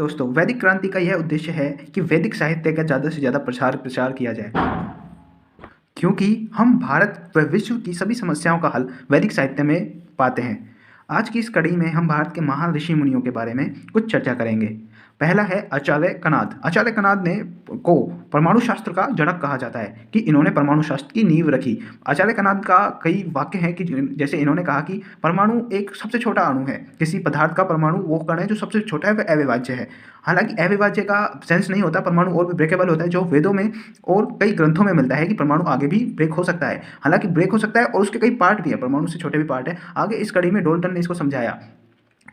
दोस्तों, वैदिक क्रांति का यह उद्देश्य है कि वैदिक साहित्य का ज़्यादा से ज़्यादा प्रचार किया जाए, क्योंकि हम भारत व विश्व की सभी समस्याओं का हल वैदिक साहित्य में पाते हैं। आज की इस कड़ी में हम भारत के महान ऋषि मुनियों के बारे में कुछ चर्चा करेंगे। पहला है आचार्य कनाद। आचार्य कनाद ने को परमाणु शास्त्र का जनक कहा जाता है कि इन्होंने परमाणु शास्त्र की नींव रखी। आचार्य कनाद का कई वाक्य हैं कि जैसे इन्होंने कहा कि परमाणु एक सबसे छोटा अणु है, किसी पदार्थ का परमाणु वो कण है जो सबसे छोटा है, वह अविभाज्य है। हालांकि अविभाज्य का सेंस नहीं होता, परमाणु और भी ब्रेकेबल होता है, जो वेदों में और कई ग्रंथों में मिलता है कि परमाणु आगे भी ब्रेक हो सकता है। हालांकि ब्रेक हो सकता है और उसके कई पार्ट भी है, परमाणु से छोटे भी पार्ट है। आगे इस कड़ी में डाल्टन ने इसको समझाया,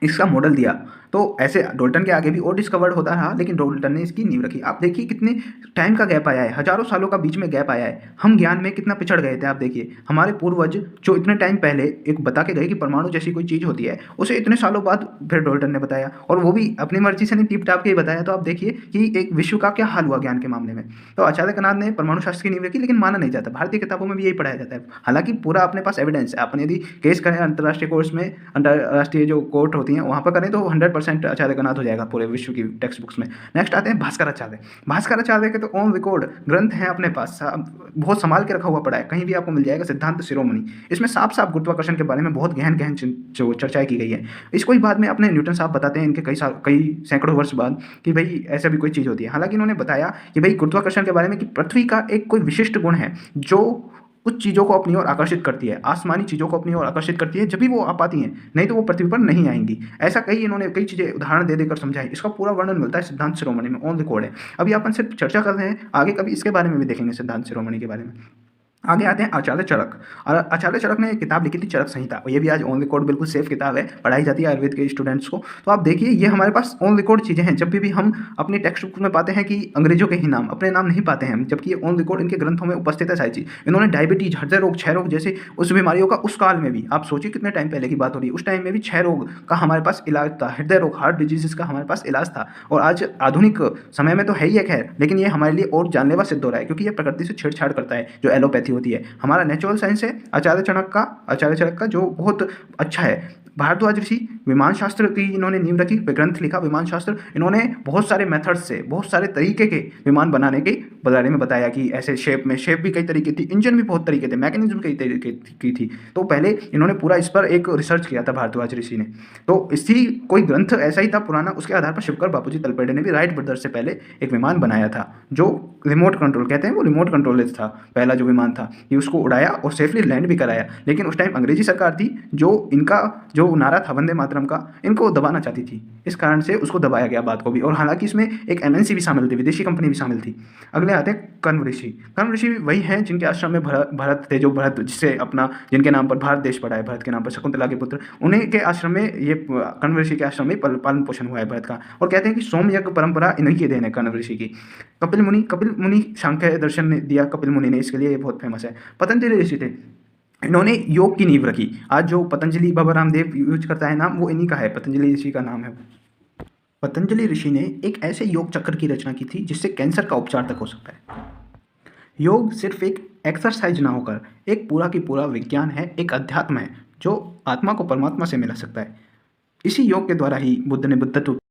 इसका मॉडल दिया। तो ऐसे डाल्टन के आगे भी और डिस्कवर्ड होता रहा, लेकिन डाल्टन ने इसकी नींव रखी। आप देखिए कितने टाइम का गैप आया है, हजारों सालों का बीच में गैप आया है। हम ज्ञान में कितना पिछड़ गए थे। आप देखिए हमारे पूर्वज जो इतने टाइम पहले एक बता के गए कि परमाणु जैसी कोई चीज़ होती है, उसे इतने सालों बाद फिर डाल्टन ने बताया, और वो भी अपनी मर्जी से नहीं, टिप टाप के ही बताया। तो आप देखिए कि एक विश्व का क्या हाल हुआ ज्ञान के मामले में। तो आचार्य कनाद ने परमाणु शास्त्र की नींव रखी, लेकिन माना नहीं जाता। भारतीय किताबों में भी यही पढ़ाया जाता है। हालांकि पूरा अपने पास एविडेंस है। अपन यदि केस करें अंतर्राष्ट्रीय कोर्स में, अंतर्राष्ट्रीय जो कोर्ट होती हैं वहाँ पर करें, तो 100% आचार्य कनाद हो जाएगा पूरे विश्व की टेक्स्ट बुक्स में। नेक्स्ट आते हैं भास्कराचार्य। भास्कराचार्य के तो ऑन रिकॉर्ड ग्रंथ हैं अपने पास, बहुत संभाल के रखा हुआ पड़ा है, कहीं भी आपको मिल जाएगा। सिद्धांत शिरोमणि, इसमें साफ साफ गुरुत्वाकर्षण के बारे में बहुत गहन गहन जो चर्चाएं की गई है। इसको ही बाद में अपने न्यूटन साहब बताते हैं इनके कई सैकड़ों वर्ष बाद कि भाई ऐसा भी कोई चीज़ होती है। हालांकि इन्होंने बताया कि भाई गुरुत्वाकर्षण के बारे में कि पृथ्वी का एक कोई विशिष्ट गुण है जो कुछ चीज़ों को अपनी ओर आकर्षित करती है, आसमानी चीज़ों को अपनी ओर आकर्षित करती है, जब भी वो आ पाती हैं, नहीं तो वो पृथ्वी पर नहीं आएंगी। ऐसा इन्होंने कई चीज़ें उदाहरण दे देकर समझाई। इसका पूरा वर्णन मिलता है सिद्धांत शिरोमणि में, ऑन रिकॉर्ड है। अभी अपन सिर्फ चर्चा कर रहे हैं, आगे कभी इसके बारे में भी देखेंगे, सिद्धांत शिरोमणि के बारे में। आगे आते हैं आचार्य चरक। और आचार्य चरक ने एक किताब लिखी थी, चरक संहिता, और ये भी आज ऑन रिकॉर्ड बिल्कुल सेफ किताब है, पढ़ाई जाती है आयुर्वेद के स्टूडेंट्स को। तो आप देखिए ये हमारे पास ऑन रिकॉर्ड चीज़ें हैं। जब भी हम अपनी टेक्स्ट बुक में पाते हैं कि अंग्रेजों के ही नाम, अपने नाम नहीं पाते हैं हम, जबकि ये ऑन रिकॉर्ड इनके ग्रंथों में उपस्थित है सारी चीज़। इन्होंने डायबिटीज, हृदय रोग, क्षय रोग जैसे उस बीमारियों का उस काल में भी, आप सोचिए कितने टाइम पहले की बात हो रही है, उस टाइम में भी क्षय रोग का हमारे पास इलाज था, हृदय रोग, हार्ट डिजीजेस का हमारे पास इलाज था। और आज आधुनिक समय में तो है ही एक है, लेकिन ये हमारे लिए और जानलेवा सिद्ध हो रहा है, क्योंकि ये प्रकृति से छेड़छाड़ करता है, जो एलोपैथी होती है। हमारा नेचुरल साइंस है आचार्य चरक का जो बहुत अच्छा है। भारद्वाज ऋषि विमान शास्त्र की इन्होंने नींव रखी, ग्रंथ लिखा विमान शास्त्र। इन्होंने बहुत सारे मेथड्स से, बहुत सारे तरीके के विमान बनाने के बारे में बताया कि ऐसे शेप भी कई तरीके थी, इंजन भी बहुत तरीके थे, मैकेनिज्म कई तरीके की थी। तो पहले इन्होंने पूरा इस पर एक रिसर्च किया था भारद्वाज ऋषि ने। तो इसी कोई ग्रंथ ऐसा ही था पुराना, उसके आधार पर शिवकर बापूजी तलपेड़े ने भी राइट ब्रदर्स से पहले एक विमान बनाया था, जो रिमोट कंट्रोल कहते हैं, वो रिमोट कंट्रोल था पहला जो विमान था, कि उसको उड़ाया और सेफली लैंड भी कराया। लेकिन उस टाइम अंग्रेजी सरकार थी, जो इनका जो नारा था वंदे मातरम का, इनको दबाना चाहती थी, इस कारण से उसको दबाया गया बात को भी। और हालांकि इसमें एक एमएनसी भी शामिल थी, विदेशी कंपनी भी शामिल थी। अगले आते हैं कण्व ऋषि। कण्व ऋषि वही हैं जिनके आश्रम में भरत थे, जो भरत जिससे अपना, जिनके नाम पर भारत देश पड़ा है, भरत के नाम पर, शकुंतला के पुत्र, उन्हीं के आश्रम में, ये कण्व ऋषि के आश्रम में पालन पोषण हुआ है भरत का। और कहते हैं कि सोम यज्ञ परंपरा इन्हीं की देन है कण्व ऋषि की। कपिल मुनि सांख्य दर्शन ने दिया, कपिल मुनि ने, इसके लिए ये बहुत फेमस है। पतंजलि ऋषि थे, इन्होंने योग की नींव रखी। आज जो पतंजलि बाबा रामदेव यूज करता है नाम, वो इन्हीं का है, पतंजलि ऋषि का नाम है। पतंजलि ऋषि ने एक ऐसे योग चक्र की रचना की थी जिससे कैंसर का उपचार तक हो सकता है। योग सिर्फ एक एक्सरसाइज ना होकर एक पूरा की पूरा विज्ञान है, एक अध्यात्म है, जो आत्मा को परमात्मा से मिला सकता है। इसी योग के द्वारा ही बुद्ध ने बुद्धत्व